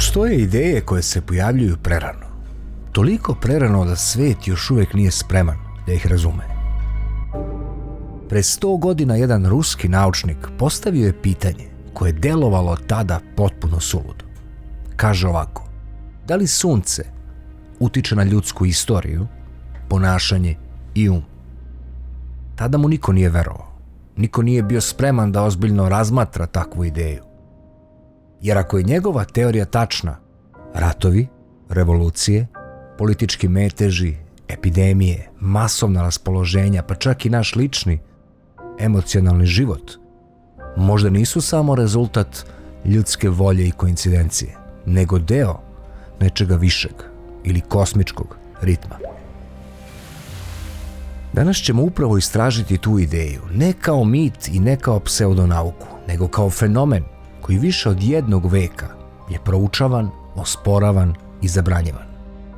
Postoje ideje koje se pojavljuju prerano. Toliko prerano da svet još uvijek nije spreman da ih razume. Pre 100 godina jedan ruski naučnik postavio je pitanje koje je delovalo tada potpuno suludo. Kaže ovako: da li sunce utiče na ljudsku istoriju, ponašanje i um? Tada mu niko nije verovao. Niko nije bio spreman da ozbiljno razmatra takvu ideju. Jer ako je njegova teorija tačna, ratovi, revolucije, politički meteži, epidemije, masovna raspoloženja, pa čak i naš lični, emocionalni život, možda nisu samo rezultat ljudske volje i koincidencije, nego deo nečega višeg ili kosmičkog ritma. Danas ćemo upravo istražiti tu ideju, ne kao mit i ne kao pseudonauku, nego kao fenomen koji više od 1 veka je proučavan, osporavan i zabranjivan.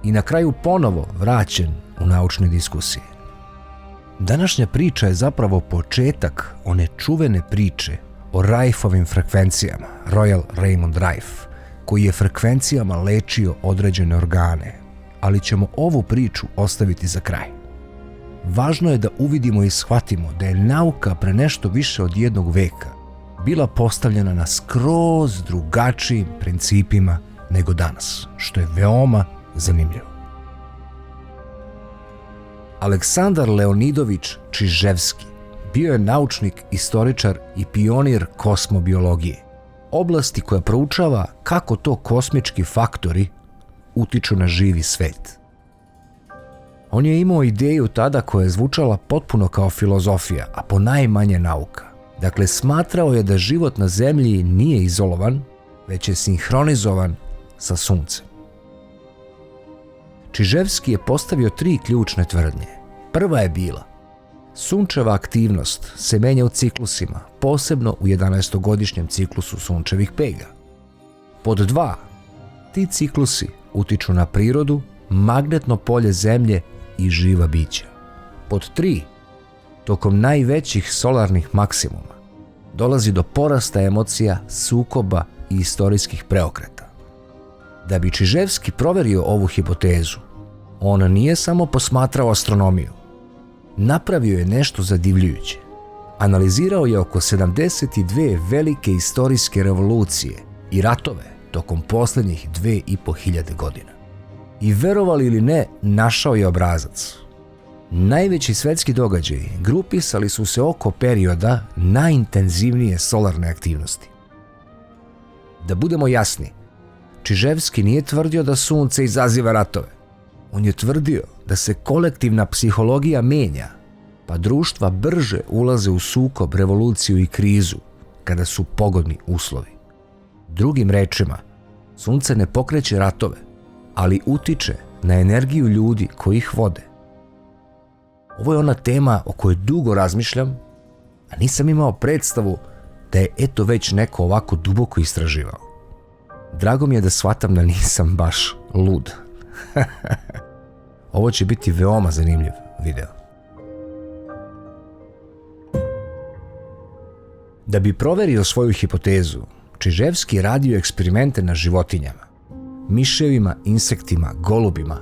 I na kraju ponovo vraćen u naučne diskusije. Današnja priča je zapravo početak one čuvene priče o Riefovim frekvencijama, Royal Raymond Rife, koji je frekvencijama lečio određene organe, ali ćemo ovu priču ostaviti za kraj. Važno je da uvidimo i shvatimo da je nauka pre nešto više od 1 veka bila postavljena na skroz drugačijim principima nego danas, što je veoma zanimljivo. Aleksandar Leonidović Čiževski bio je naučnik, istoričar i pionir kosmobiologije, oblasti koja proučava kako to kosmički faktori utiču na živi svet. On je imao ideju tada koja je zvučala potpuno kao filozofija, a ponajmanje nauka. Dakle, smatrao je da život na Zemlji nije izolovan, već je sinhronizovan sa Suncem. Čiževski je postavio 3 ključne tvrdnje. Prva je bila: sunčeva aktivnost se menja u ciklusima, posebno u 11-godišnjem ciklusu sunčevih pega. Pod 2, ti ciklusi utiču na prirodu, magnetno polje Zemlje i živa bića. Pod 3, tokom najvećih solarnih maksimuma dolazi do porasta emocija, sukoba i istorijskih preokreta. Da bi Čiževski proverio ovu hipotezu, on nije samo posmatrao astronomiju. Napravio je nešto zadivljujuće. Analizirao je oko 72 velike istorijske revolucije i ratove tokom posljednjih 2500 godina. I verovali ili ne, našao je obrazac. Najveći svetski događaji grupisali su se oko perioda najintenzivnije solarne aktivnosti. Da budemo jasni, Čiževski nije tvrdio da sunce izaziva ratove. On je tvrdio da se kolektivna psihologija menja, pa društva brže ulaze u sukob, revoluciju i krizu kada su pogodni uslovi. Drugim rečima, sunce ne pokreće ratove, ali utiče na energiju ljudi koji ih vode. Ovo je ona tema o kojoj dugo razmišljam, a nisam imao predstavu da je eto već neko ovako duboko istraživao. Drago mi je da shvatam da nisam baš lud. Ovo će biti veoma zanimljiv video. Da bi proverio svoju hipotezu, Čiževski je radio eksperimente na životinjama, miševima, insektima, golubima,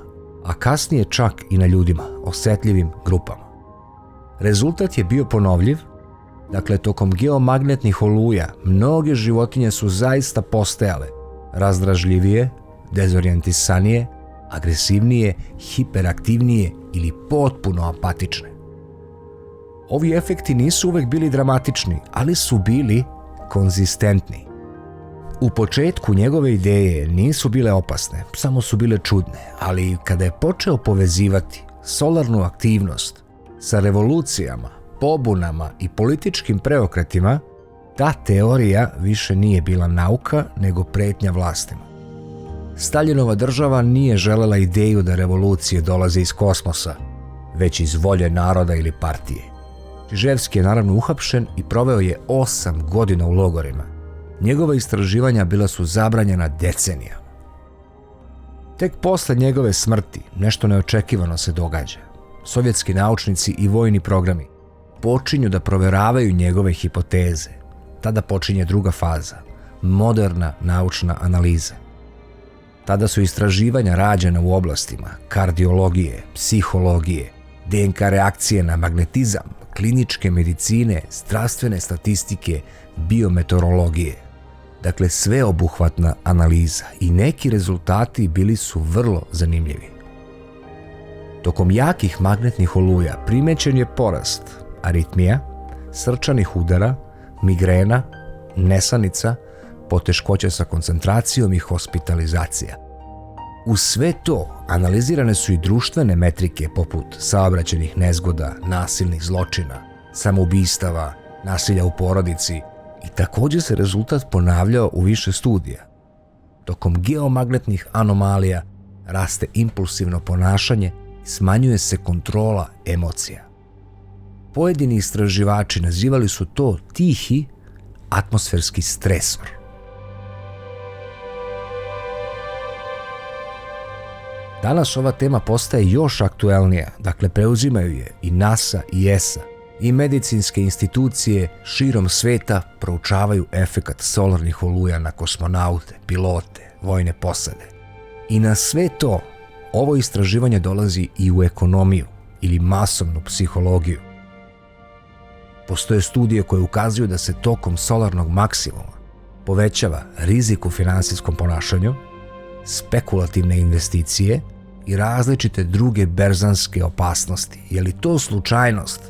a kasnije čak i na ljudima, osetljivim grupama. Rezultat je bio ponovljiv. Dakle, tokom geomagnetnih oluja mnoge životinje su zaista postajale razdražljivije, dezorijentisanije, agresivnije, hiperaktivnije ili potpuno apatične. Ovi efekti nisu uvek bili dramatični, ali su bili konzistentni. U početku njegove ideje nisu bile opasne, samo su bile čudne, ali kada je počeo povezivati solarnu aktivnost sa revolucijama, pobunama i političkim preokretima, ta teorija više nije bila nauka nego pretnja vlastima. Staljinova država nije želela ideju da revolucije dolaze iz kosmosa, već iz volje naroda ili partije. Čiževski je naravno uhapšen i proveo je 8 godina u logorima. Njegova istraživanja bila su zabranjena decenijama. Tek posle njegove smrti nešto neočekivano se događa. Sovjetski naučnici i vojni programi počinju da proveravaju njegove hipoteze. Tada počinje druga faza, moderna naučna analiza. Tada su istraživanja rađena u oblastima kardiologije, psihologije, DNK reakcije na magnetizam, kliničke medicine, zdravstvene statistike, biometeorologije. Dakle, sveobuhvatna analiza i neki rezultati bili su vrlo zanimljivi. Tokom jakih magnetnih oluja primećen je porast aritmija, srčanih udara, migrena, nesanica, poteškoća sa koncentracijom i hospitalizacija. Uz sve to analizirane su i društvene metrike poput saobraćajnih nezgoda, nasilnih zločina, samoubistava, nasilja u porodici i također se rezultat ponavljao u više studija. Tokom geomagnetnih anomalija raste impulsivno ponašanje i smanjuje se kontrola emocija. Pojedini istraživači nazivali su to tihi atmosferski stresor. Danas ova tema postaje još aktuelnija, dakle preuzimaju je i NASA i ESA i medicinske institucije širom sveta proučavaju efekat solarnih oluja na kosmonaute, pilote, vojne posade. I na sve to, ovo istraživanje dolazi i u ekonomiju ili masovnu psihologiju. Postoje studije koje ukazuju da se tokom solarnog maksimuma povećava rizik u finansijskom ponašanju, spekulativne investicije i različite druge berzanske opasnosti. Je li to slučajnost?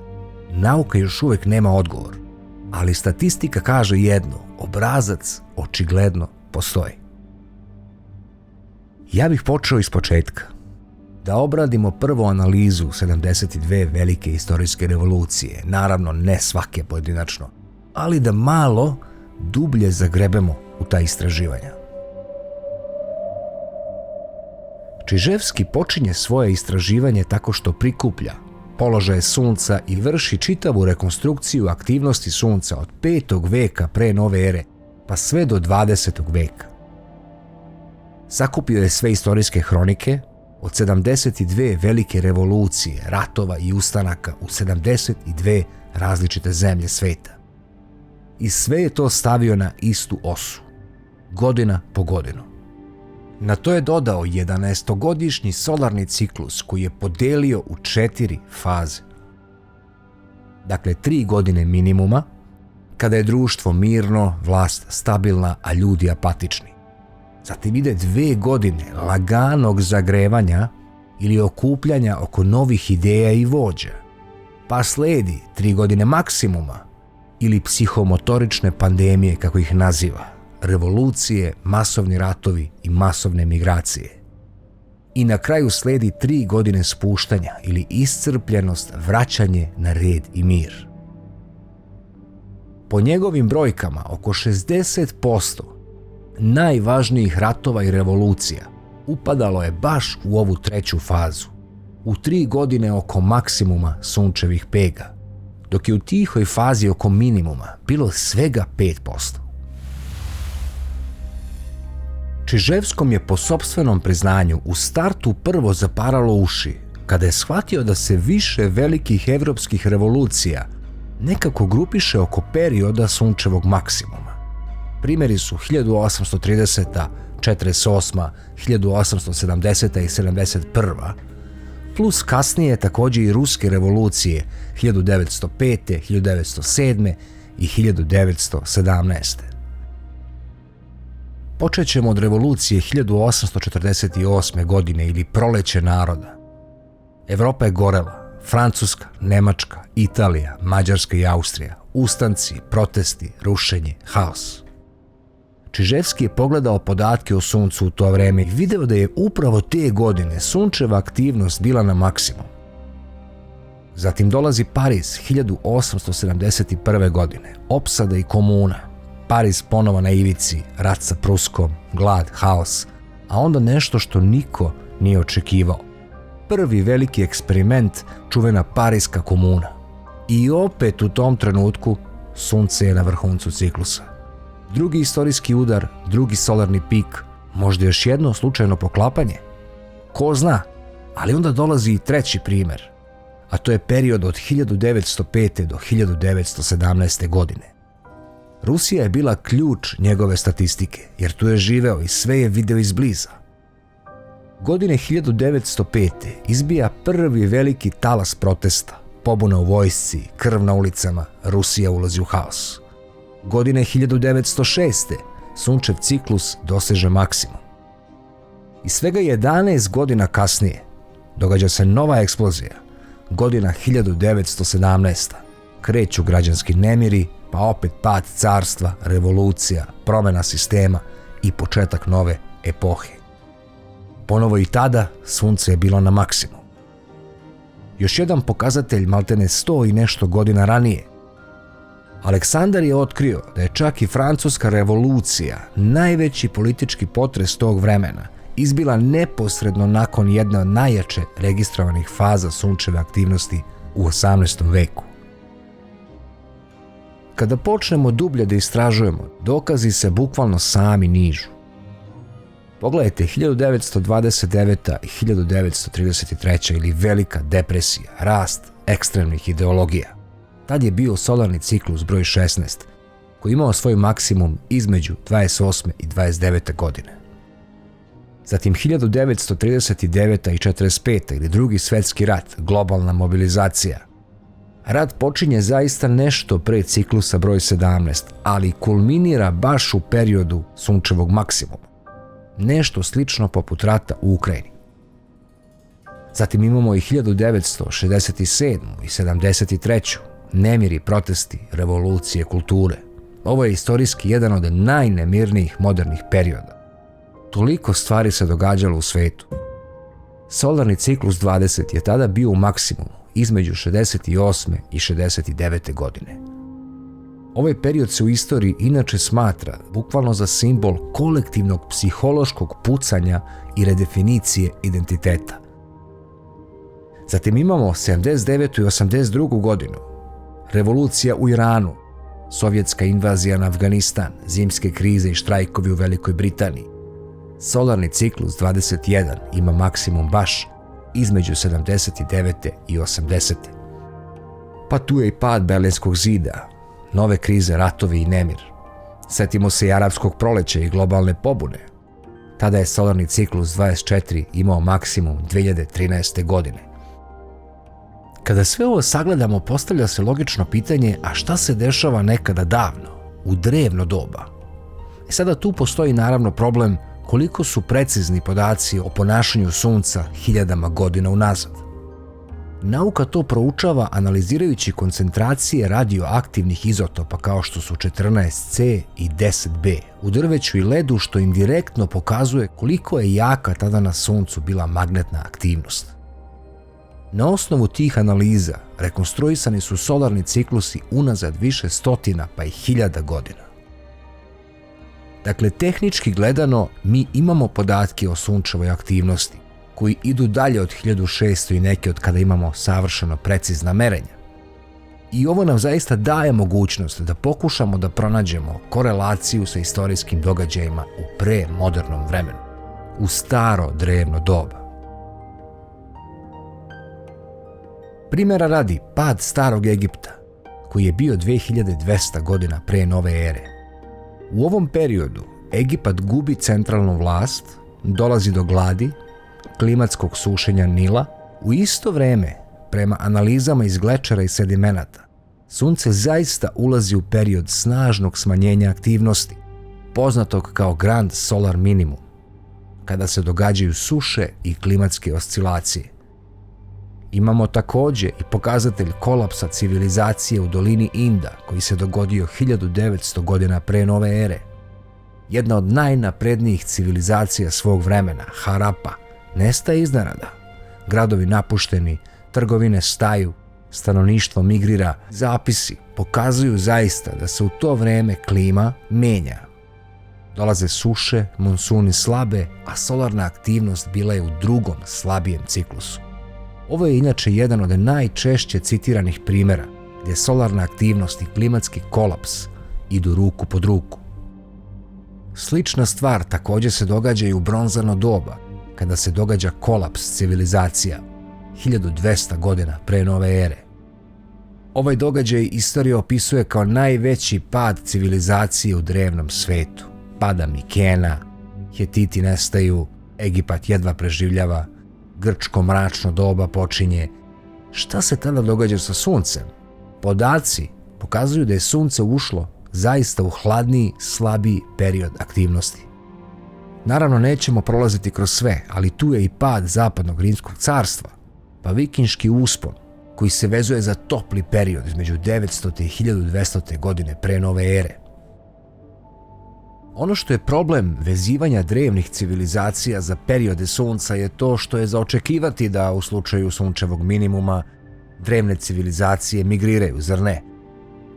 Nauka još uvijek nema odgovor, ali statistika kaže jedno, obrazac očigledno postoji. Ja bih počeo iz početka. Da obradimo prvo analizu 72 velike istorijske revolucije, naravno ne svake pojedinačno, ali da malo dublje zagrebemo u ta istraživanja. Čiževski počinje svoje istraživanje tako što prikuplja položaje Sunca i vrši čitavu rekonstrukciju aktivnosti Sunca od 5. veka pre nove ere pa sve do 20. veka. Sakupio je sve istorijske hronike od 72 velike revolucije, ratova i ustanaka u 72 različite zemlje sveta. I sve je to stavio na istu osu, godina po godinu. Na to je dodao 11-godišnji solarni ciklus koji je podelio u 4 faze. Dakle, 3 godine minimuma, kada je društvo mirno, vlast stabilna, a ljudi apatični. Zatim ide 2 godine laganog zagrevanja ili okupljanja oko novih ideja i vođa. Pa sledi 3 godine maksimuma ili psihomotorične pandemije, kako ih naziva, revolucije, masovni ratovi i masovne migracije. I na kraju sledi 3 godine spuštanja ili iscrpljenost, vraćanje na red i mir. Po njegovim brojkama, oko 60% najvažnijih ratova i revolucija upadalo je baš u ovu 3. fazu, u 3 godine oko maksimuma sunčevih pega, dok je u tihoj fazi oko minimuma bilo svega 5%. Čiževskom je po sopstvenom priznanju u startu prvo zaparalo uši kada je shvatio da se više velikih evropskih revolucija nekako grupiše oko perioda sunčevog maksimuma. Primjeri su 1830, 48, 1870 i 71, plus kasnije također i ruske revolucije 1905, 1907 i 1917. Počet ćemo od revolucije 1848. godine ili proleće naroda. Evropa je gorela, Francuska, Nemačka, Italija, Mađarska i Austrija, ustanci, protesti, rušenje, haos. Čiževski je pogledao podatke o suncu u to vreme i video da je upravo te godine sunčeva aktivnost bila na maksimum. Zatim dolazi Pariz 1871. godine, opsada i komuna. Pariz ponovo na ivici, rat sa Pruskom, glad, haos, a onda nešto što niko nije očekivao. Prvi veliki eksperiment, čuvena Parijska komuna. I opet u tom trenutku sunce je na vrhuncu ciklusa. Drugi istorijski udar, drugi solarni pik, možda još jedno slučajno poklapanje. Ko zna, ali onda dolazi i 3. primjer, a to je period od 1905. do 1917. godine. Rusija je bila ključ njegove statistike, jer tu je živeo i sve je video izbliza. Godine 1905. izbija prvi veliki talas protesta, pobuna u vojsci, krv na ulicama, Rusija ulazi u haos. Godine 1906. Sunčev ciklus doseže maksimum. I svega 11 godina kasnije događa se nova eksplozija, godina 1917. Kreću građanski nemiri, pa opet pad carstva, revolucija, promjena sistema i početak nove epohe. Ponovo i tada sunce je bilo na maksimum. Još jedan pokazatelj maltene 100 i nešto godina ranije. Aleksandar je otkrio da je čak i Francuska revolucija, najveći politički potres tog vremena, izbila neposredno nakon jedne od najjače registrovanih faza sunčeve aktivnosti u 18. veku. Kada počnemo dublje da istražujemo, dokazi se bukvalno sami nižu. Pogledajte 1929. i 1933. ili Velika depresija, rast ekstremnih ideologija. Tad je bio solarni ciklus broj 16, koji imao svoj maksimum između 28. i 29. godine. Zatim 1939. i 45. ili Drugi svjetski rat, globalna mobilizacija. Rat počinje zaista nešto pre ciklusa broj 17, ali kulminira baš u periodu sunčevog maksimuma. Nešto slično poput rata u Ukrajini. Zatim imamo i 1967. i 73. nemiri, protesti, revolucije, kulture. Ovo je istorijski jedan od najnemirnijih modernih perioda. Toliko stvari se događalo u svetu. Solarni ciklus 20 je tada bio u maksimumu između 68. i 69. godine. Ovaj period se u istoriji inače smatra bukvalno za simbol kolektivnog psihološkog pucanja i redefinicije identiteta. Zatim imamo 79. i 82. godinu, revolucija u Iranu, sovjetska invazija na Afganistan, zimske krize i štrajkovi u Velikoj Britaniji. Solarni ciklus 21 ima maksimum baš između 79. i 80. Pa tu je i pad Berlinskog zida, nove krize, ratovi i nemir. Setimo se i arapskog proleća i globalne pobune. Tada je solarni ciklus 24 imao maksimum 2013. godine. Kada sve ovo sagledamo, postavlja se logično pitanje, a šta se dešava nekada davno, u drevno doba? Sada tu postoji naravno problem koliko su precizni podaci o ponašanju sunca hiljadama godina unazad. Nauka to proučava analizirajući koncentracije radioaktivnih izotopa kao što su 14C i 10B u drveću i ledu, što indirektno pokazuje koliko je jaka tada na suncu bila magnetna aktivnost. Na osnovu tih analiza rekonstruisani su solarni ciklusi unazad više stotina pa i hiljada godina. Dakle, tehnički gledano, mi imamo podatke o sunčevoj aktivnosti koji idu dalje od 1600 i neke od kada imamo savršeno precizna merenja. I ovo nam zaista daje mogućnost da pokušamo da pronađemo korelaciju sa istorijskim događajima u premodernom vremenu, u staro drevno doba. Primjera radi, pad starog Egipta, koji je bio 2200 godina pre nove ere. U ovom periodu Egipat gubi centralnu vlast, dolazi do gladi, klimatskog sušenja Nila. U isto vreme, prema analizama iz glečera i sedimenata, sunce zaista ulazi u period snažnog smanjenja aktivnosti, poznatog kao Grand Solar Minimum, kada se događaju suše i klimatske oscilacije. Imamo također i pokazatelj kolapsa civilizacije u dolini Inda, koji se dogodio 1900 godina pre nove ere. Jedna od najnaprednijih civilizacija svog vremena, Harappa, nestaje iznenada. Gradovi napušteni, trgovine staju, stanovništvo migrira. Zapisi pokazuju zaista da se u to vreme klima menja. Dolaze suše, monsuni slabe, a solarna aktivnost bila je u drugom, slabijem ciklusu. Ovo je inače jedan od najčešće citiranih primjera gdje solarna aktivnost i klimatski kolaps idu ruku pod ruku. Slična stvar također se događa i u bronzano doba, kada se događa kolaps civilizacija 1200 godina pre nove ere. Ovaj događaj istorija opisuje kao najveći pad civilizacije u drevnom svetu. Pada Mikena, Hetiti nestaju, Egipat jedva preživljava, grčko mračno doba počinje. Šta se tada događa sa suncem? Podaci pokazuju da je sunce ušlo zaista u hladniji, slabiji period aktivnosti. Naravno, nećemo prolaziti kroz sve, ali tu je i pad zapadnog rimskog carstva, pa vikinški uspon, koji se vezuje za topli period između 900. i 1200. godine pre nove ere. Ono što je problem vezivanja drevnih civilizacija za periode sunca je to što je za očekivati da u slučaju sunčevog minimuma drevne civilizacije migriraju, zar ne?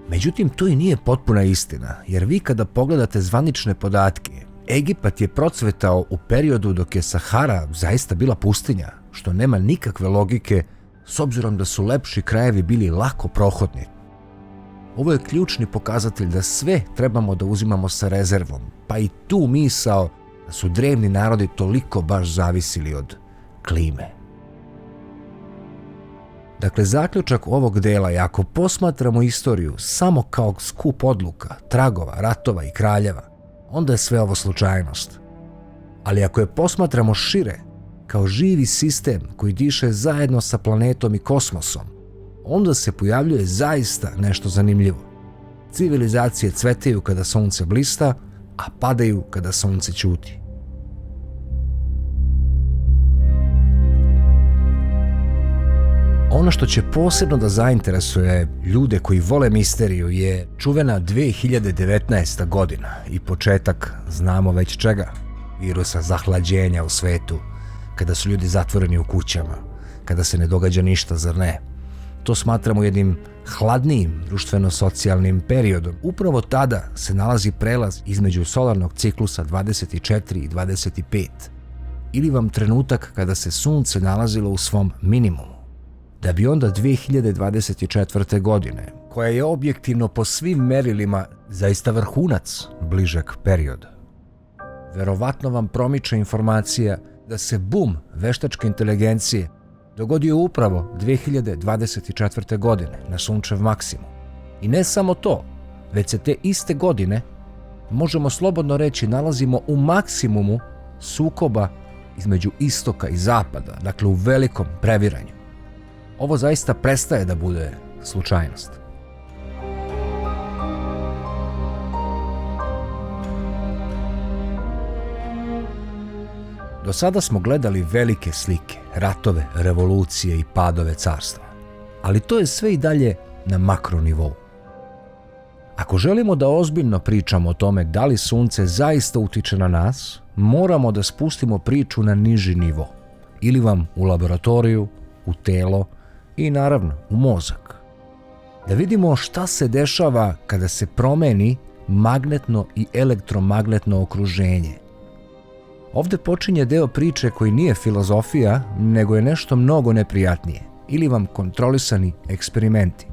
Međutim, to i nije potpuna istina, jer vi kada pogledate zvanične podatke, Egipat je procvetao u periodu dok je Sahara zaista bila pustinja, što nema nikakve logike s obzirom da su lepši krajevi bili lako prohodni. Ovo je ključni pokazatelj da sve trebamo da uzimamo sa rezervom, pa i tu misao da su drevni narodi toliko baš zavisili od klime. Dakle, zaključak ovog dela je ako posmatramo istoriju samo kao skup odluka, tragova, ratova i kraljeva, onda je sve ovo slučajnost. Ali ako je posmatramo šire, kao živi sistem koji diše zajedno sa planetom i kosmosom, onda se pojavljuje zaista nešto zanimljivo. Civilizacije cvetaju kada sunce blista, a padaju kada sunce ćuti. Ono što će posebno da zainteresuje ljude koji vole misteriju je čuvena 2019. godina i početak znamo već čega, virusa zahlađenja u svetu, kada su ljudi zatvoreni u kućama, kada se ne događa ništa, zar ne? To smatramo jednim hladnijim društveno-socijalnim periodom. Upravo tada se nalazi prelaz između solarnog ciklusa 24 i 25, ili vam trenutak kada se sunce nalazilo u svom minimumu. Da bi onda 2024. godine, koja je objektivno po svim merilima zaista vrhunac bližeg perioda. Verovatno vam promiče informacija da se bum veštačke inteligencije dogodio upravo 2024. godine na sunčev maksimum. I ne samo to, već se te iste godine, možemo slobodno reći, nalazimo u maksimumu sukoba između istoka i zapada, dakle u velikom previranju. Ovo zaista prestaje da bude slučajnost. Do sada smo gledali velike slike, ratove, revolucije i padove carstva. Ali to je sve i dalje na makronivou. Ako želimo da ozbiljno pričamo o tome da li sunce zaista utiče na nas, moramo da spustimo priču na niži nivo. Ili vam u laboratoriju, u telo i naravno u mozak. Da vidimo šta se dešava kada se promeni magnetno i elektromagnetno okruženje. Ovde počinje deo priče koji nije filozofija, nego je nešto mnogo neprijatnije, ili vam kontrolisani eksperimenti.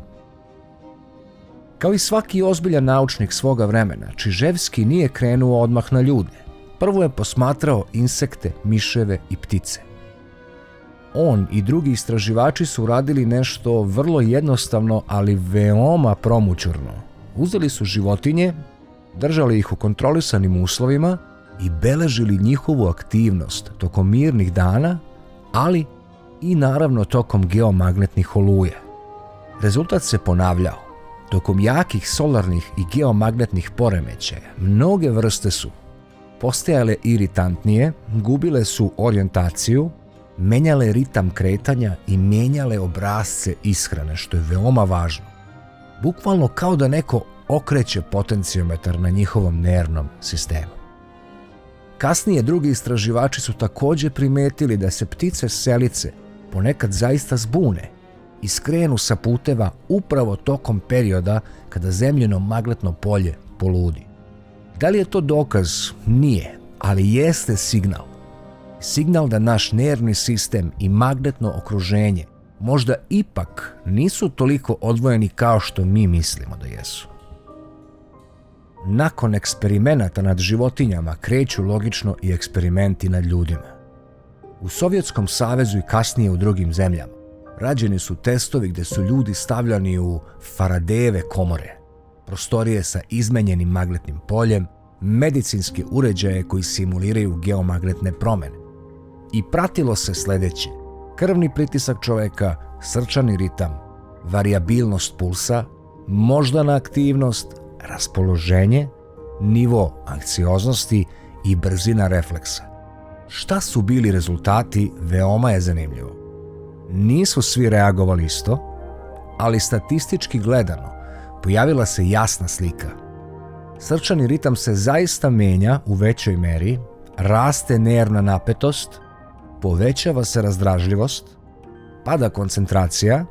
Kao i svaki ozbiljan naučnik svoga vremena, Čiževski nije krenuo odmah na ljude. Prvo je posmatrao insekte, miševe i ptice. On i drugi istraživači su radili nešto vrlo jednostavno, ali veoma promućurno. Uzeli su životinje, držali ih u kontrolisanim uslovima i beležili njihovu aktivnost tokom mirnih dana, ali i naravno tokom geomagnetnih oluja. Rezultat se ponavljao. Tokom jakih solarnih i geomagnetnih poremećaja mnoge vrste su postajale iritantnije, gubile su orijentaciju, menjale ritam kretanja i menjale obrasce ishrane, što je veoma važno. Bukvalno kao da neko okreće potenciometar na njihovom nervnom sistemu. Kasnije drugi istraživači su također primetili da se ptice selice ponekad zaista zbune i skrenu sa puteva upravo tokom perioda kada zemljino magnetno polje poludi. Da li je to dokaz? Nije, ali jeste signal. Signal da naš nervni sistem i magnetno okruženje možda ipak nisu toliko odvojeni kao što mi mislimo da jesu. Nakon eksperimenata nad životinjama kreću logično i eksperimenti nad ljudima. U Sovjetskom savezu i kasnije u drugim zemljama rađeni su testovi gdje su ljudi stavljani u Faradejeve komore, prostorije sa izmenjenim magnetnim poljem, medicinske uređaje koji simuliraju geomagnetne promjene, i pratilo se sledeće: krvni pritisak čoveka, srčani ritam, varijabilnost pulsa, moždana aktivnost, raspoloženje, nivo anksioznosti i brzina refleksa. Šta su bili rezultati, veoma je zanimljivo. Nisu svi reagovali isto, ali statistički gledano pojavila se jasna slika. Srčani ritam se zaista menja u većoj meri, raste nervna napetost, povećava se razdražljivost, pada koncentracija,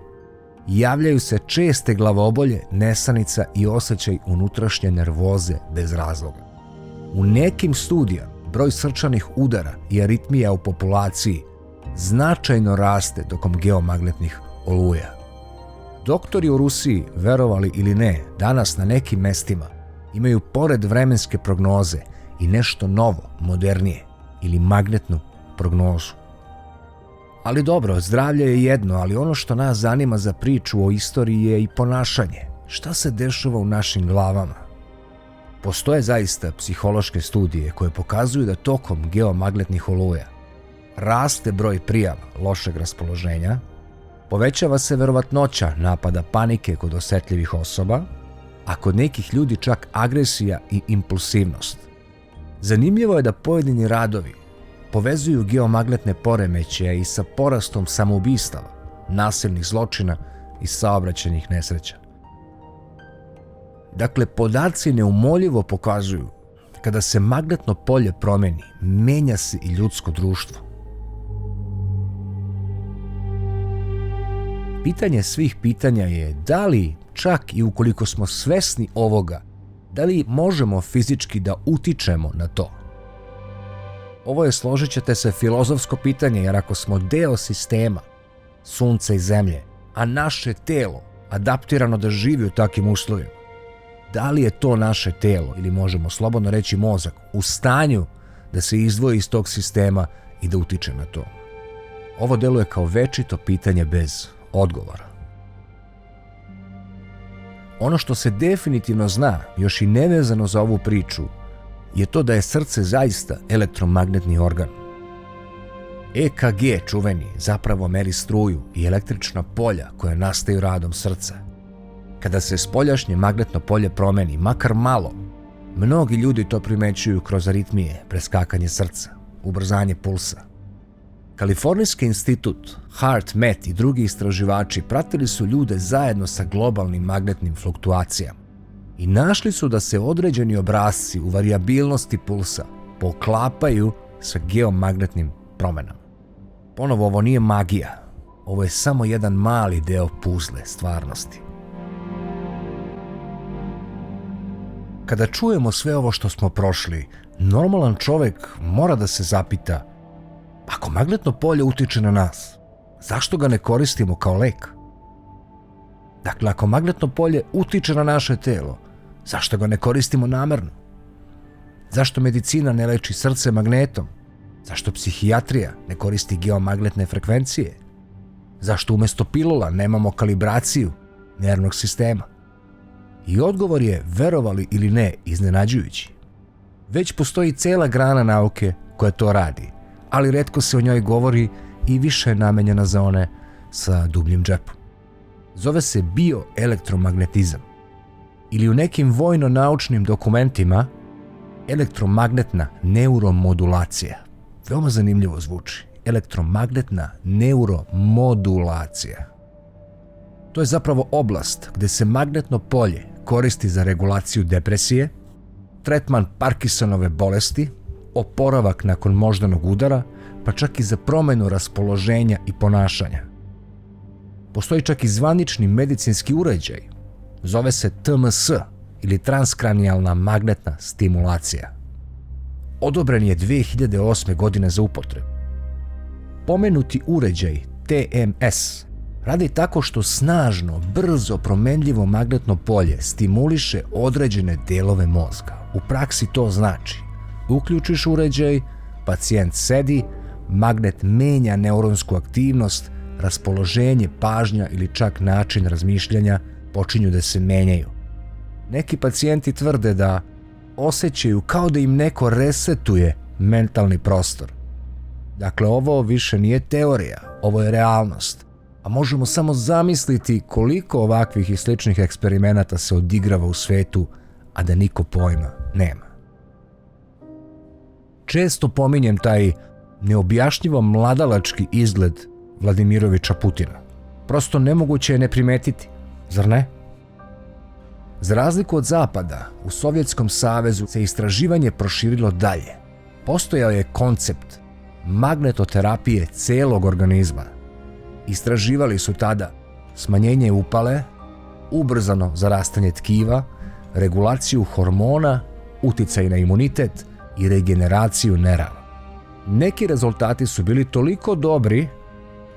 javljaju se česte glavobolje, nesanica i osjećaj unutrašnje nervoze bez razloga. U nekim studijama broj srčanih udara i aritmija u populaciji značajno raste tokom geomagnetnih oluja. Doktori u Rusiji, verovali ili ne, danas na nekim mestima imaju pored vremenske prognoze i nešto novo, modernije, ili magnetnu prognozu. Ali dobro, zdravlje je jedno, ali ono što nas zanima za priču o istoriji je i ponašanje. Šta se dešava u našim glavama? Postoje zaista psihološke studije koje pokazuju da tokom geomagnetnih oluja raste broj prijava lošeg raspoloženja, povećava se verovatnoća napada panike kod osetljivih osoba, a kod nekih ljudi čak agresija i impulsivnost. Zanimljivo je da pojedini radovi povezuju geomagnetne poremećaje i sa porastom samoubistava, nasilnih zločina i saobraćajnih nesreća. Dakle, podaci neumoljivo pokazuju kada se magnetno polje promeni, menja se i ljudsko društvo. Pitanje svih pitanja je da li, čak i ukoliko smo svesni ovoga, da li možemo fizički da utičemo na to? Ovo je, složit ćete se, filozofsko pitanje, jer ako smo deo sistema, sunca i zemlje, a naše telo adaptirano da živi u takvim uslovima, da li je to naše telo, ili možemo slobodno reći mozak, u stanju da se izdvoji iz tog sistema i da utiče na to? Ovo deluje kao večito pitanje bez odgovora. Ono što se definitivno zna, još i nevezano za ovu priču, je to da je srce zaista elektromagnetni organ. EKG, čuveni, zapravo meri struju i električna polja koja nastaju radom srca. Kada se spoljašnje magnetno polje promeni, makar malo, mnogi ljudi to primećuju kroz aritmije, preskakanje srca, ubrzanje pulsa. Kalifornijski institut HeartMath i drugi istraživači pratili su ljude zajedno sa globalnim magnetnim fluktuacijama i našli su da se određeni obrasci u varijabilnosti pulsa poklapaju sa geomagnetnim promenama. Ponovo, ovo nije magija, ovo je samo jedan mali deo puzle stvarnosti. Kada čujemo sve ovo što smo prošli, normalan čovek mora da se zapita: ako magnetno polje utiče na nas, zašto ga ne koristimo kao lek? Dakle, ako magnetno polje utiče na naše telo, zašto ga ne koristimo namerno? Zašto medicina ne leči srce magnetom? Zašto psihijatrija ne koristi geomagnetne frekvencije? Zašto umesto pilula nemamo kalibraciju nervnog sistema? I odgovor je, verovali ili ne, iznenađujući. Već postoji cela grana nauke koja to radi, ali retko se o njoj govori i više je namenjena za one sa dubljim džepom. Zove se bioelektromagnetizam ili u nekim vojno-naučnim dokumentima elektromagnetna neuromodulacija. Veoma zanimljivo zvuči. Elektromagnetna neuromodulacija. To je zapravo oblast gde se magnetno polje koristi za regulaciju depresije, tretman Parkinsonove bolesti, oporavak nakon moždanog udara, pa čak i za promenu raspoloženja i ponašanja. Postoji čak i zvanični medicinski uređaj. Zove se TMS ili transkranijalna magnetna stimulacija. Odobren je 2008. godine za upotrebu. Pomenuti uređaj TMS radi tako što snažno, brzo promenljivo magnetno polje stimuliše određene delove mozga. U praksi to znači: uključiš uređaj, pacijent sedi, magnet menja neuronsku aktivnost, raspoloženje, pažnja ili čak način razmišljanja počinju da se menjaju. Neki pacijenti tvrde da osjećaju kao da im neko resetuje mentalni prostor. Dakle, ovo više nije teorija, ovo je realnost. A možemo samo zamisliti koliko ovakvih i sličnih eksperimenata se odigrava u svetu, a da niko pojma nema. Često pominjem taj neobjašnjivo mladalački izgled Vladimirovića Putina. Prosto nemoguće je ne primetiti, zar ne? Za razliku od Zapada, u Sovjetskom savezu se istraživanje proširilo dalje. Postojao je koncept magnetoterapije celog organizma. Istraživali su tada smanjenje upale, ubrzano zarastanje tkiva, regulaciju hormona, uticaj na imunitet i regeneraciju nerava. Neki rezultati su bili toliko dobri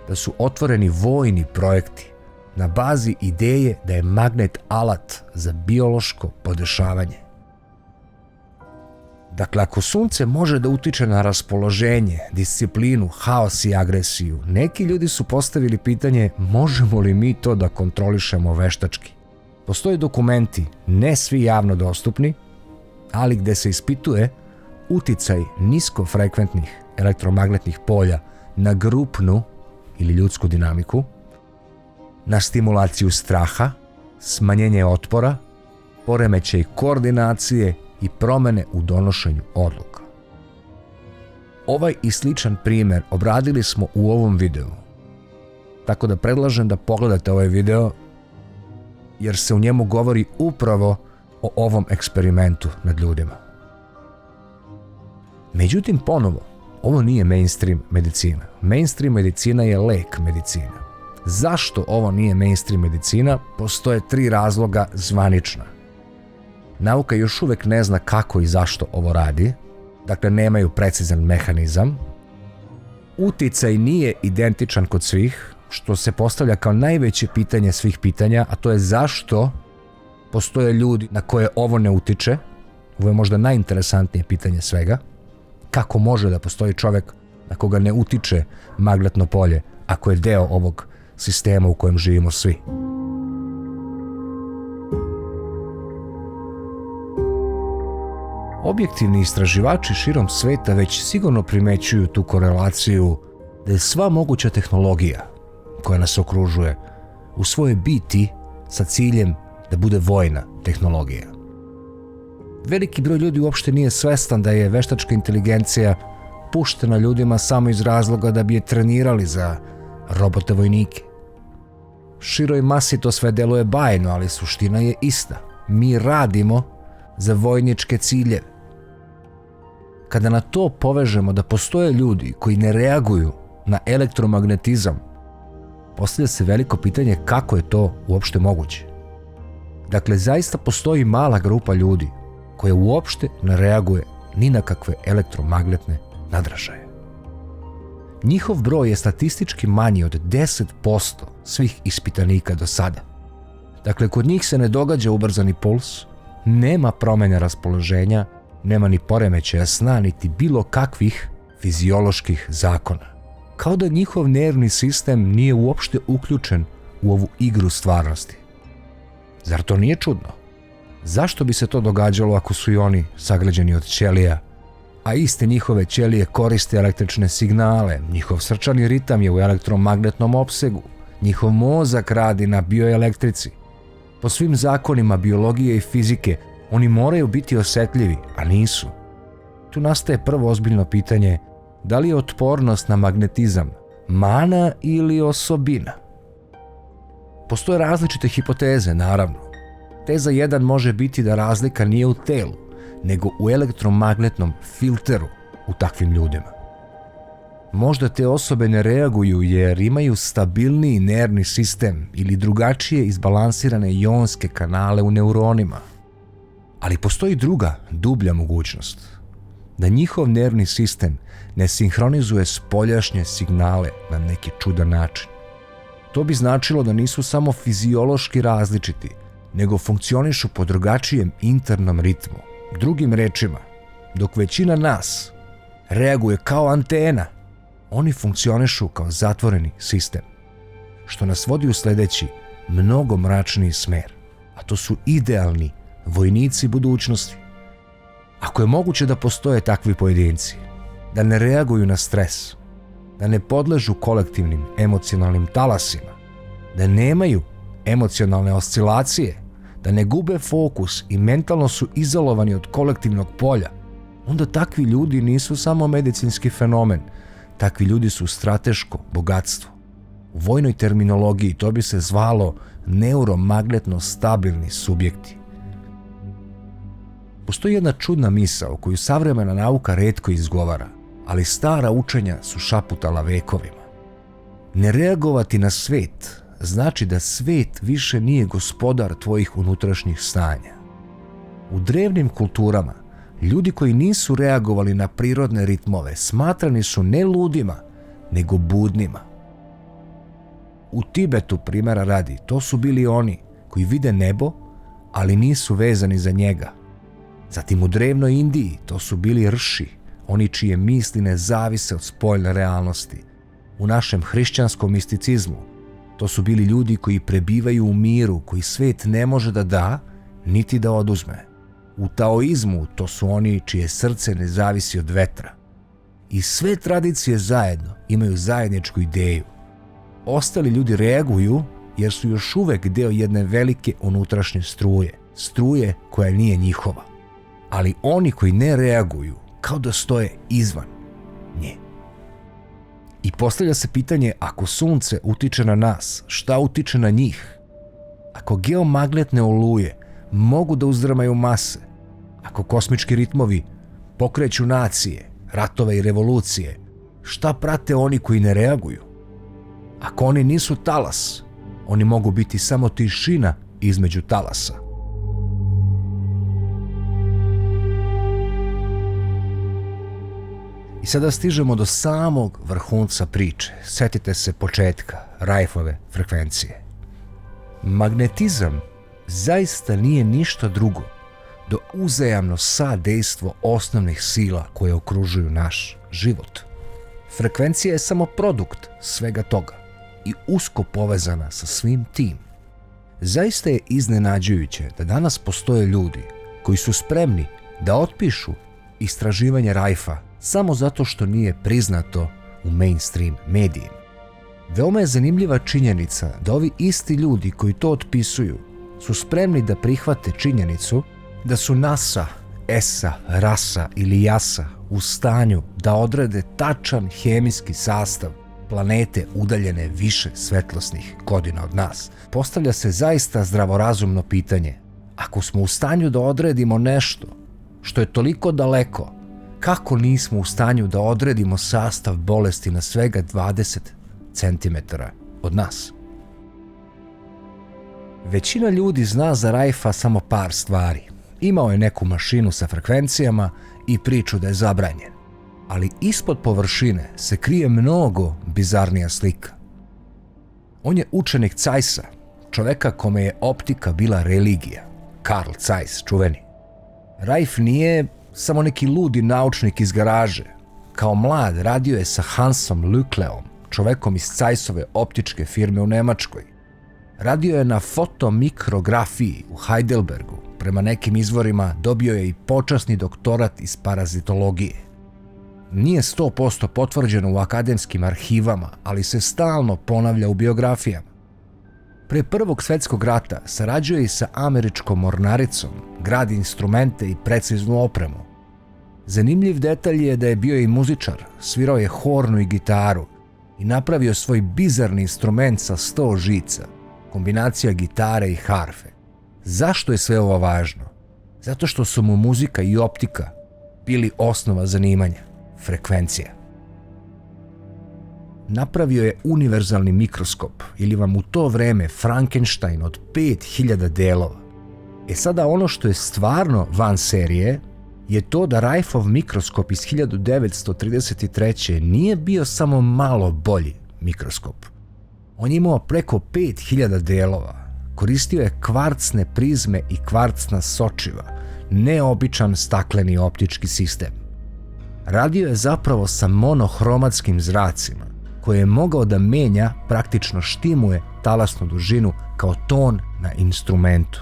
da su otvoreni vojni projekti na bazi ideje da je magnet alat za biološko podešavanje. Dakle, ako sunce može da utiče na raspoloženje, disciplinu, haos i agresiju, neki ljudi su postavili pitanje možemo li mi to da kontrolišemo veštački. Postoje dokumenti, ne svi javno dostupni, ali gde se ispituje uticaj niskofrekventnih elektromagnetnih polja na grupnu ili ljudsku dinamiku, na stimulaciju straha, smanjenje otpora, poremećaj koordinacije i promene u donošenju odluka. Ovaj i sličan primjer obradili smo u ovom videu, tako da predlažem da pogledate ovaj video jer se u njemu govori upravo o ovom eksperimentu nad ljudima. Međutim, ponovo, ovo nije mainstream medicina. Mainstream medicina je lek medicina. Zašto ovo nije mainstream medicina? Postoje 3 razloga zvanična. Nauka još uvek ne zna kako i zašto ovo radi, dakle nemaju precizan mehanizam. Uticaj nije identičan kod svih, što se postavlja kao najveće pitanje svih pitanja, a to je zašto postoje ljudi na koje ovo ne utiče. Ovo je možda najinteresantnije pitanje svega. Kako može da postoji čovjek na koga ne utiče magnetno polje ako je deo ovog sistema u kojem živimo svi? Objektivni istraživači širom sveta već sigurno primećuju tu korelaciju da je sva moguća tehnologija koja nas okružuje u svojoj biti sa ciljem da bude vojna tehnologija. Veliki broj ljudi uopšte nije svestan da je veštačka inteligencija puštena ljudima samo iz razloga da bi je trenirali za robote vojnike. Široj masi to sve deluje bajno, ali suština je ista. Mi radimo za vojničke ciljeve. Kada na to povežemo da postoje ljudi koji ne reaguju na elektromagnetizam, postavlja se veliko pitanje kako je to uopšte moguće. Dakle, zaista postoji mala grupa ljudi koja uopšte ne reaguje ni na kakve elektromagnetne nadražaje. Njihov broj je statistički manji od 10% svih ispitanika do sada. Dakle, kod njih se ne događa ubrzani puls, nema promjene raspoloženja, nema ni poremećaja sna, niti bilo kakvih fizioloških zakona. Kao da njihov nervni sistem nije uopšte uključen u ovu igru stvarnosti. Zar to nije čudno? Zašto bi se to događalo ako su i oni sagrađeni od ćelija, a iste njihove ćelije koriste električne signale, njihov srčani ritam je u elektromagnetnom opsegu, njihov mozak radi na bioelektrici. Po svim zakonima biologije i fizike oni moraju biti osjetljivi, a nisu. Tu nastaje prvo ozbiljno pitanje, da li je otpornost na magnetizam mana ili osobina? Postoje različite hipoteze, naravno. Teza 1 može biti da razlika nije u telu, nego u elektromagnetnom filteru u takvim ljudima. Možda te osobe ne reaguju jer imaju stabilniji nervni sistem ili drugačije izbalansirane ionske kanale u neuronima. Ali postoji druga, dublja mogućnost. Da njihov nervni sistem ne sinhronizuje spoljašnje signale na neki čudan način. To bi značilo da nisu samo fiziološki različiti, nego funkcionišu po drugačijem internom ritmu. Drugim rečima, dok većina nas reaguje kao antena, oni funkcionišu kao zatvoreni sistem. Što nas vodi u sljedeći, mnogo mračniji smer, a to su idealni vojnici budućnosti. Ako je moguće da postoje takvi pojedinci, da ne reaguju na stres, da ne podležu kolektivnim emocionalnim talasima, da nemaju emocionalne oscilacije, da ne gube fokus i mentalno su izolovani od kolektivnog polja, onda takvi ljudi nisu samo medicinski fenomen, takvi ljudi su strateško bogatstvo. U vojnoj terminologiji to bi se zvalo neuromagnetno stabilni subjekti. Postoji jedna čudna misao koju savremena nauka retko izgovara, ali stara učenja su šaputala vekovima. Ne reagovati na svet znači da svet više nije gospodar tvojih unutrašnjih stanja. U drevnim kulturama ljudi koji nisu reagovali na prirodne ritmove smatrani su ne ludima, nego budnima. U Tibetu, primjera radi, to su bili oni koji vide nebo, ali nisu vezani za njega. Zatim u drevnoj Indiji to su bili rši, oni čije misli ne zavise od spoljne realnosti. U našem hrišćanskom misticizmu to su bili ljudi koji prebivaju u miru, koji svet ne može da da, niti da oduzme. U taoizmu to su oni čije srce ne zavisi od vetra. I sve tradicije zajedno imaju zajedničku ideju. Ostali ljudi reaguju jer su još uvek deo jedne velike unutrašnje struje koja nije njihova. Ali oni koji ne reaguju kao da stoje izvan nje. I postavlja se pitanje, ako sunce utiče na nas, šta utiče na njih? Ako geomagnetne oluje mogu da uzdrmaju mase, ako kosmički ritmovi pokreću nacije, ratove i revolucije, šta prate oni koji ne reaguju? Ako oni nisu talas, oni mogu biti samo tišina između talasa. I sada stižemo do samog vrhunca priče. Setite se početka Rifeove frekvencije. Magnetizam zaista nije ništa drugo do uzajamno sadejstvo osnovnih sila koje okružuju naš život. Frekvencija je samo produkt svega toga i usko povezana sa svim tim. Zaista je iznenađujuće da danas postoje ljudi koji su spremni da otpišu istraživanje Rife-a samo zato što nije priznato u mainstream medijima. Veoma je zanimljiva činjenica da ovi isti ljudi koji to otpisuju su spremni da prihvate činjenicu da su NASA, ESA, RASA ili JASA u stanju da odrede tačan hemijski sastav planete udaljene više svetlosnih godina od nas. Postavlja se zaista zdravorazumno pitanje. Ako smo u stanju da odredimo nešto što je toliko daleko, kako nismo u stanju da odredimo sastav bolesti na svega 20 cm od nas? Većina ljudi zna za Rife-a samo par stvari. Imao je neku mašinu sa frekvencijama i priču da je zabranjen. Ali ispod površine se krije mnogo bizarnija slika. On je učenik Zeissa, čoveka kome je optika bila religija. Carl Zeiss, čuveni. Rife nije samo neki ludi naučnik iz garaže. Kao mlad radio je sa Hansom Lückleom, čovekom iz Zeissove optičke firme u Nemačkoj. Radio je na fotomikrografiji u Heidelbergu. Prema nekim izvorima dobio je i počasni doktorat iz parazitologije. Nije 100% potvrđeno u akademskim arhivama, ali se stalno ponavlja u biografijama. Pre Prvog svjetskog rata sarađuje i sa američkom mornaricom, gradi instrumente i preciznu opremu. Zanimljiv detalj je da je bio i muzičar, svirao je hornu i gitaru i napravio svoj bizarni instrument sa 100 žica, kombinacija gitare i harfe. Zašto je sve ovo važno? Zato što su mu muzika i optika bili osnova zanimanja, frekvencija. Napravio je univerzalni mikroskop ili vam u to vreme Frankenstein od 5000 delova. Sada ono što je stvarno van serije je to da Rife-ov mikroskop iz 1933. nije bio samo malo bolji mikroskop. On je imao preko 5000 delova. Koristio je kvarcne prizme i kvarcna sočiva, neobičan stakleni optički sistem. Radio je zapravo sa monohromatskim zracima, koje je mogao da menja, praktično štimuje talasnu dužinu kao ton na instrumentu.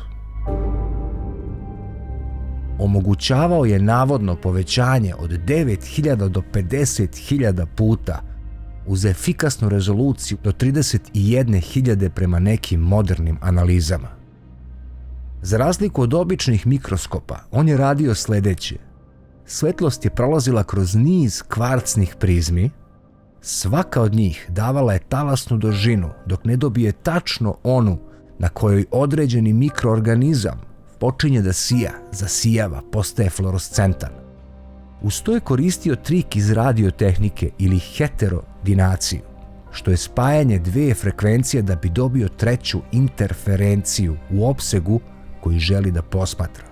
Omogućavao je navodno povećanje od 9000 do 50.000 puta uz efikasnu rezoluciju do 31.000 prema nekim modernim analizama. Za razliku od običnih mikroskopa, on je radio sljedeće. Svetlost je prolazila kroz niz kvarcnih prizmi, svaka od njih davala je talasnu dužinu dok ne dobije tačno onu na kojoj određeni mikroorganizam počinje da sija, zasijava, postaje fluorescentan. Uz to je koristio trik iz radiotehnike ili heterodinaciju, što je spajanje dve frekvencije da bi dobio treću interferenciju u opsegu koji želi da posmatra.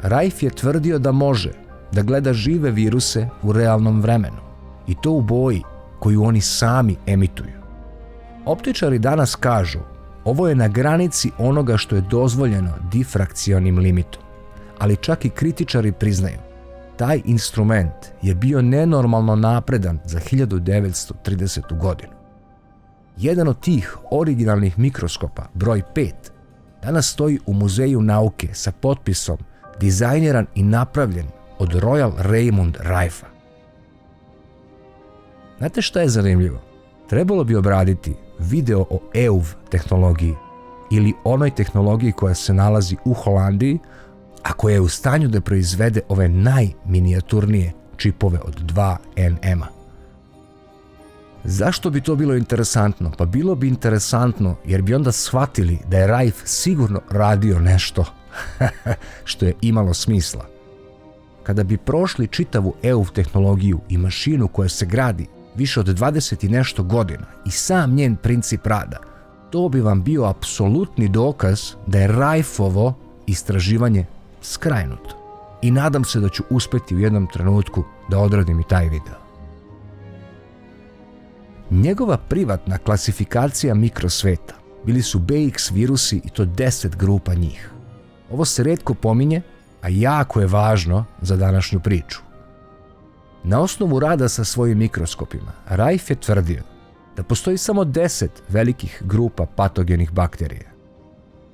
Rife je tvrdio da može da gleda žive viruse u realnom vremenu i to u boji koju oni sami emituju. Optičari danas kažu ovo je na granici onoga što je dozvoljeno difrakcionim limitom, ali čak i kritičari priznaju taj instrument je bio nenormalno napredan za 1930. godinu. Jedan od tih originalnih mikroskopa, broj 5, danas stoji u Muzeju nauke sa potpisom dizajniran i napravljen od Royal Raymond Rife-a. Znate šta je zanimljivo? Trebalo bi obraditi video o EUV tehnologiji ili onoj tehnologiji koja se nalazi u Holandiji, a koja je u stanju da proizvede ove najminijaturnije čipove od 2 nm. Zašto bi to bilo interesantno? Pa bilo bi interesantno jer bi onda shvatili da je Rife sigurno radio nešto što je imalo smisla. Kada bi prošli čitavu EUV tehnologiju i mašinu koja se gradi više od 20 i nešto godina i sam njen princip rada, to bi vam bio apsolutni dokaz da je Rifeovo istraživanje skrajnuto. I nadam se da ću uspjeti u jednom trenutku da odradim i taj video. Njegova privatna klasifikacija mikrosveta bili su BX virusi i to 10 grupa njih. Ovo se retko pominje, a jako je važno za današnju priču. Na osnovu rada sa svojim mikroskopima, Rife je tvrdio da postoji samo 10 velikih grupa patogenih bakterija.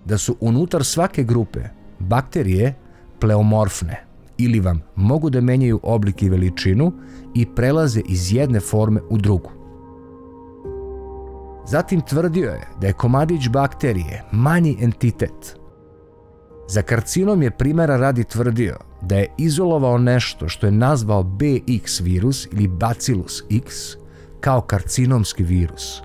Da su unutar svake grupe bakterije pleomorfne ili vam mogu da menjaju oblik i veličinu i prelaze iz jedne forme u drugu. Zatim tvrdio je da je komadić bakterije manji entitet. Za karcinom je primjera radi tvrdio da je izolovao nešto što je nazvao BX virus ili Bacillus X kao karcinomski virus.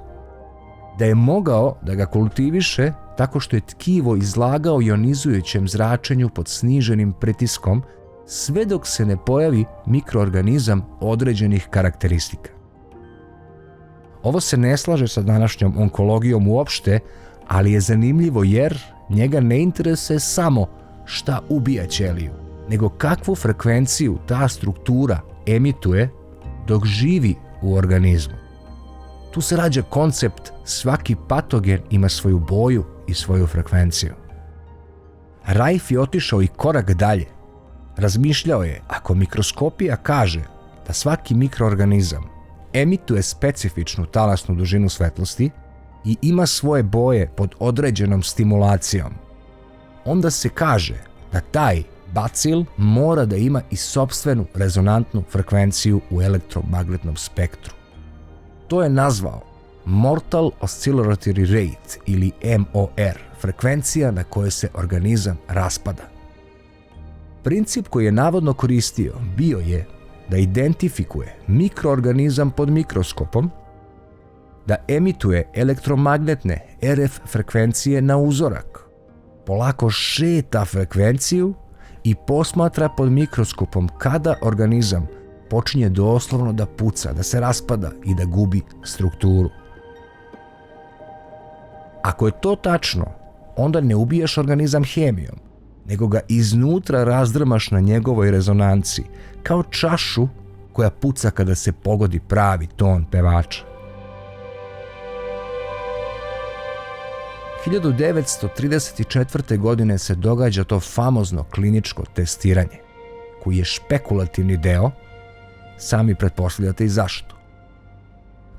Da je mogao da ga kultiviše tako što je tkivo izlagao ionizujućem zračenju pod sniženim pritiskom sve dok se ne pojavi mikroorganizam određenih karakteristika. Ovo se ne slaže sa današnjom onkologijom uopšte, ali je zanimljivo jer njega ne interesuje samo šta ubija ćeliju, nego kakvu frekvenciju ta struktura emituje dok živi u organizmu. Tu se rađa koncept svaki patogen ima svoju boju i svoju frekvenciju. Rife je otišao i korak dalje. Razmišljao je, ako mikroskopija kaže da svaki mikroorganizam emituje specifičnu talasnu dužinu svetlosti i ima svoje boje pod određenom stimulacijom, onda se kaže da taj bacil mora da ima i sopstvenu rezonantnu frekvenciju u elektromagnetnom spektru. To je nazvao Mortal Oscillatory Rate ili MOR, frekvencija na kojoj se organizam raspada. Princip koji je navodno koristio bio je da identifikuje mikroorganizam pod mikroskopom, da emituje elektromagnetne RF frekvencije na uzorak, polako šeta frekvenciju i posmatra pod mikroskopom kada organizam počinje doslovno da puca, da se raspada i da gubi strukturu. Ako je to tačno, onda ne ubijaš organizam hemijom, nego ga iznutra razdrmaš na njegovoj rezonanci, kao čašu koja puca kada se pogodi pravi ton pevača. 1934. godine se događa to famozno kliničko testiranje, koji je špekulativni deo, sami pretpostavljate i zašto.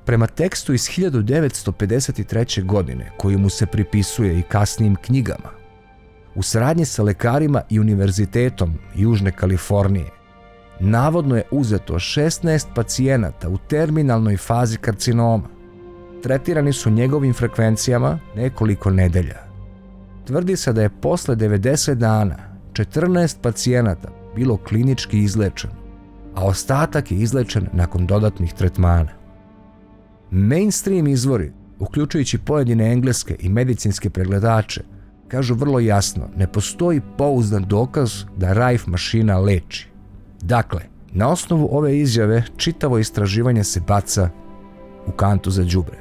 Prema tekstu iz 1953. godine, koji mu se pripisuje i kasnijim knjigama, u saradnji sa lekarima i Univerzitetom Južne Kalifornije, Navodno je uzeto 16 pacijenata u terminalnoj fazi karcinoma. Tretirani su njegovim frekvencijama nekoliko nedelja. Tvrdi se da je posle 90 dana 14 pacijenata bilo klinički izlečeno, a ostatak je izlečen nakon dodatnih tretmana. Mainstream izvori, uključujući pojedine engleske i medicinske pregledače, kažu vrlo jasno, ne postoji pouzdan dokaz da Rife mašina leči. Dakle, na osnovu ove izjave čitavo istraživanje se baca u kantu za đubre.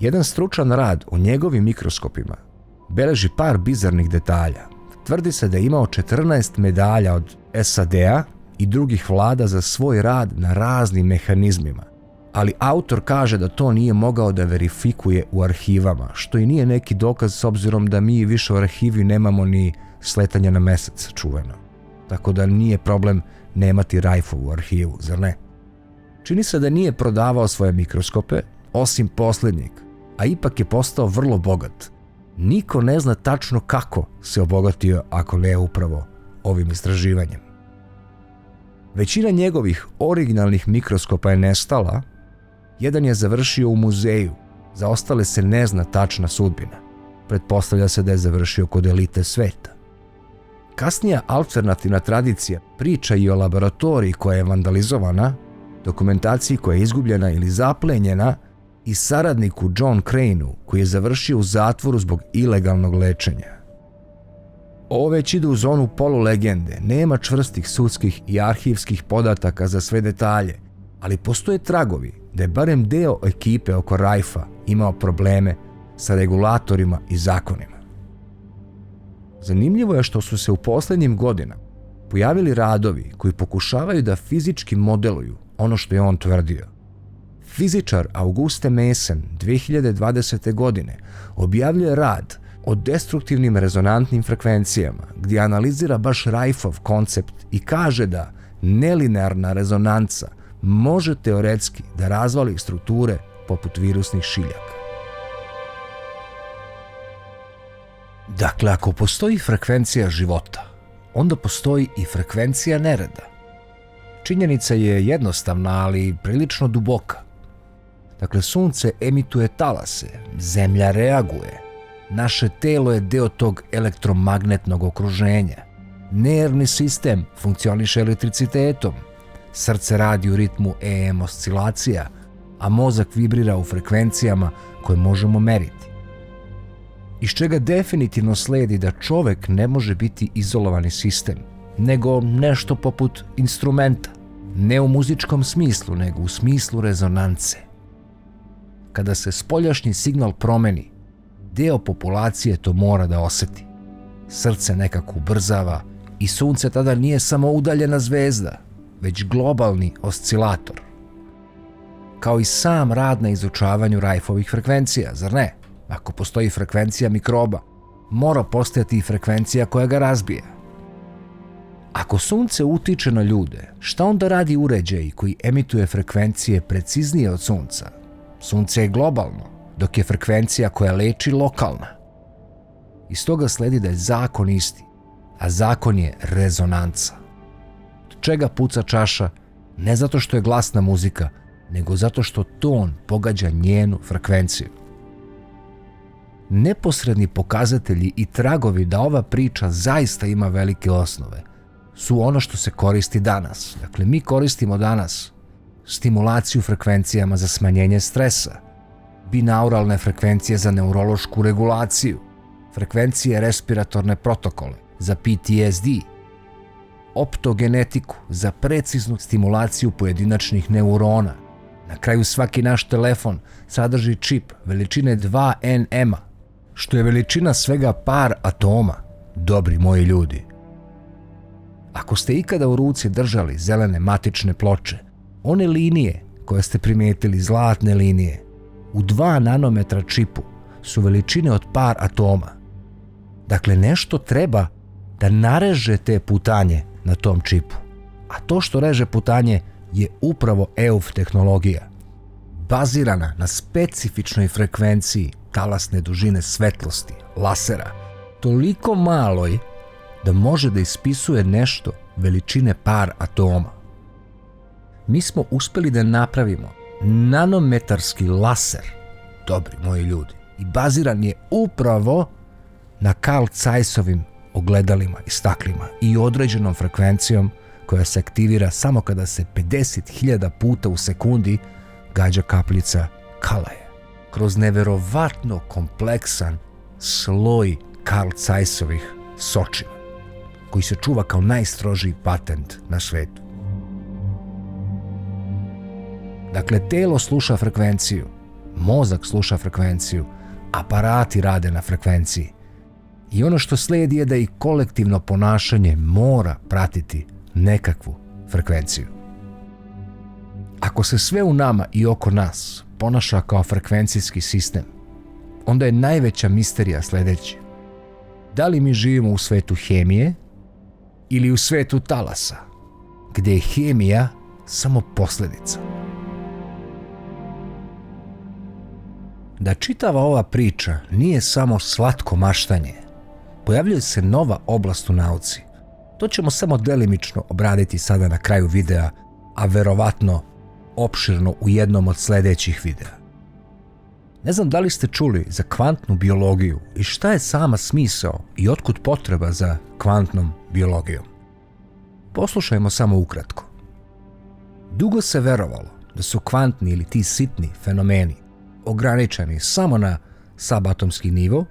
Jedan stručan rad u njegovim mikroskopima beleži par bizarnih detalja. Tvrdi se da je imao 14 medalja od SAD-a i drugih vlada za svoj rad na raznim mehanizmima, ali autor kaže da to nije mogao da verifikuje u arhivama, što i nije neki dokaz s obzirom da mi više u arhivi nemamo ni sletanja na mesec čuveno. Tako da nije problem nemati Rifeovu arhivu, zar ne? Čini se da nije prodavao svoje mikroskope, osim posljednjeg, a ipak je postao vrlo bogat. Niko ne zna tačno kako se obogatio ako ne upravo ovim istraživanjem. Većina njegovih originalnih mikroskopa je nestala, jedan je završio u muzeju, za ostale se ne zna tačna sudbina. Pretpostavlja se da je završio kod elite sveta. Kasnija alternativna tradicija priča i o laboratoriji koja je vandalizovana, dokumentaciji koja je izgubljena ili zaplenjena i saradniku John Craneu koji je završio u zatvoru zbog ilegalnog lečenja. Ovo već ide u zonu polulegende, nema čvrstih sudskih i arhivskih podataka za sve detalje, ali postoje tragovi da je barem deo ekipe oko Rifea imao probleme sa regulatorima i zakonima. Zanimljivo je što su se u posljednjim godinama pojavili radovi koji pokušavaju da fizički modeluju ono što je on tvrdio. Fizičar Auguste Mason 2020. godine objavljuje rad o destruktivnim rezonantnim frekvencijama gdje analizira baš Rifeov koncept i kaže da nelinearna rezonanca može teoretski da razvali strukture poput virusnih šiljaka. Dakle, ako postoji frekvencija života, onda postoji i frekvencija nereda. Činjenica je jednostavna, ali prilično duboka. Dakle, sunce emituje talase, zemlja reaguje, naše telo je deo tog elektromagnetnog okruženja, nervni sistem funkcioniše elektricitetom, srce radi u ritmu EM oscilacija, a mozak vibrira u frekvencijama koje možemo meriti. Iz čega definitivno sledi da čovek ne može biti izolovani sistem, nego nešto poput instrumenta, ne u muzičkom smislu, nego u smislu rezonance. Kada se spoljašnji signal promeni, deo populacije to mora da oseti. Srce nekako ubrzava i sunce tada nije samo udaljena zvezda, već globalni oscilator. Kao i sam rad na izučavanju Rifeovih frekvencija, zar ne? Ako postoji frekvencija mikroba, mora postojati i frekvencija koja ga razbija. Ako sunce utiče na ljude, šta onda radi uređaj koji emituje frekvencije preciznije od sunca? Sunce je globalno, dok je frekvencija koja leči lokalna. Iz toga sledi da je zakon isti, a zakon je rezonanca. Od čega puca čaša? Ne zato što je glasna muzika, nego zato što ton pogađa njenu frekvenciju. Neposredni pokazatelji i tragovi da ova priča zaista ima velike osnove su ono što se koristi danas. Dakle, mi koristimo danas stimulaciju frekvencijama za smanjenje stresa, binauralne frekvencije za neurološku regulaciju, frekvencije respiratorne protokole za PTSD, optogenetiku za preciznu stimulaciju pojedinačnih neurona. Na kraju svaki naš telefon sadrži čip veličine 2 nm, što je veličina svega par atoma, dobri moji ljudi. Ako ste ikada u ruci držali zelene matične ploče, one linije koje ste primetili, zlatne linije, u 2 nanometra čipu su veličine od par atoma. Dakle, nešto treba da nareže te putanje na tom čipu. A to što reže putanje je upravo EUF tehnologija, bazirana na specifičnoj frekvenciji talasne dužine svetlosti, lasera, toliko maloj da može da ispisuje nešto veličine par atoma. Mi smo uspjeli da napravimo nanometarski laser, dobri moji ljudi, i baziran je upravo na Carl Zeissovim ogledalima i staklima i određenom frekvencijom koja se aktivira samo kada se 50.000 puta u sekundi gađa kapljica kalaje. Kroz neverovatno kompleksan sloj Carl Zeissovih sočiva, koji se čuva kao najstrožiji patent na svetu. Dakle, telo sluša frekvenciju, mozak sluša frekvenciju, aparati rade na frekvenciji. I ono što slijedi je da i kolektivno ponašanje mora pratiti nekakvu frekvenciju. Ako se sve u nama i oko nas ponaša kao frekvencijski sistem, onda je najveća misterija sljedeća. Da li mi živimo u svetu hemije ili u svetu talasa, gdje je hemija samo posljedica? Da čitava ova priča nije samo slatko maštanje, pojavljuje se nova oblast u nauci. To ćemo samo delimično obraditi sada na kraju videa, a verovatno opširno u jednom od sljedećih videa. Ne znam da li ste čuli za kvantnu biologiju i šta je sama smisao i otkud potreba za kvantnom biologijom. Poslušajmo samo ukratko. Dugo se verovalo da su kvantni ili ti sitni fenomeni ograničeni samo na subatomski nivo,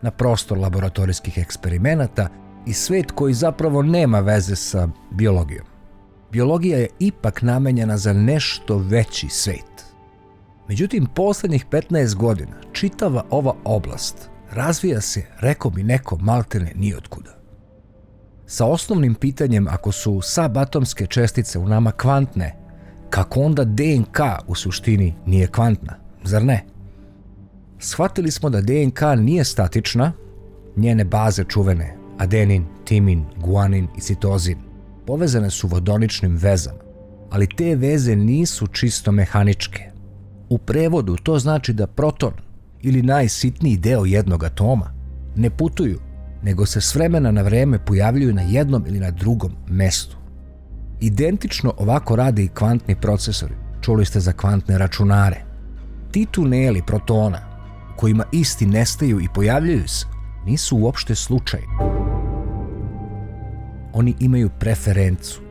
na prostor laboratorijskih eksperimenata i svet koji zapravo nema veze sa biologijom. Biologija je ipak namenjena za nešto veći svet. Međutim, posljednjih 15 godina čitava ova oblast razvija se, rekao bi neko, maltene nijotkuda. Sa osnovnim pitanjem, ako su subatomske čestice u nama kvantne, kako onda DNK u suštini nije kvantna, zar ne? Shvatili smo da DNK nije statična, njene baze čuvene, adenin, timin, guanin i citozin, povezane su vodoničnim vezama, ali te veze nisu čisto mehaničke. U prevodu to znači da proton ili najsitniji deo jednog atoma ne putuju, nego se s vremena na vreme pojavljuju na jednom ili na drugom mestu. Identično ovako rade i kvantni procesori. Čuli ste za kvantne računare. Ti tuneli protona, kojima isti nestaju i pojavljuju se, nisu uopšte slučajni. Oni imaju preferencu.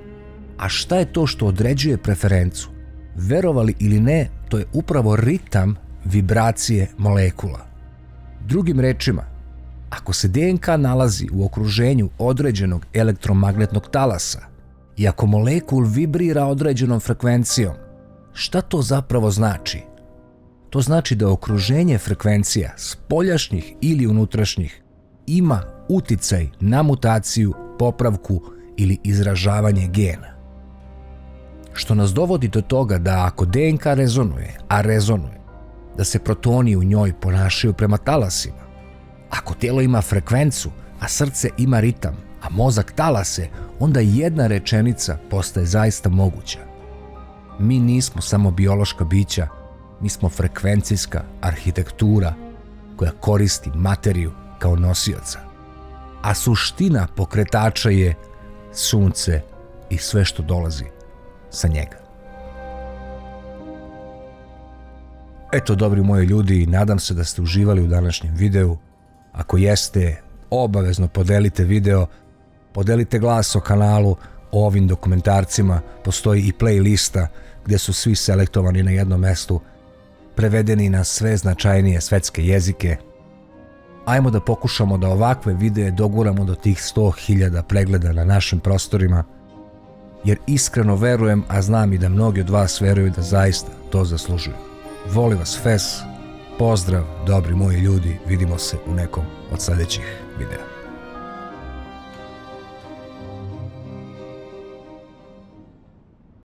A šta je to što određuje preferencu? Verovali ili ne, to je upravo ritam vibracije molekula. Drugim rečima, ako se DNK nalazi u okruženju određenog elektromagnetnog talasa i ako molekul vibrira određenom frekvencijom, šta to zapravo znači? To znači da okruženje frekvencija, spoljašnjih ili unutrašnjih, ima uticaj na mutaciju, popravku ili izražavanje gena. Što nas dovodi do toga da ako DNK rezonuje, a rezonuje, da se protoni u njoj ponašaju prema talasima. Ako tijelo ima frekvencu, a srce ima ritam, a mozak talase, onda jedna rečenica postaje zaista moguća. Mi nismo samo biološka bića, mi smo frekvencijska arhitektura koja koristi materiju kao nosioca. A suština pokretača je sunce i sve što dolazi sa njega. Eto, dobri moji ljudi, nadam se da ste uživali u današnjem videu. Ako jeste, obavezno podelite video, podelite glas o kanalu, o ovim dokumentarcima. Postoji i playlista gdje su svi selektovani na jednom mestu, prevedeni na sve značajnije svetske jezike. Ajmo da pokušamo da ovakve videe doguramo do tih 100.000 pregleda na našim prostorima, jer iskreno verujem, a znam i da mnogi od vas veruju da zaista to zaslužuju. Volim vas fes, pozdrav, dobri moji ljudi, vidimo se u nekom od sljedećih videa.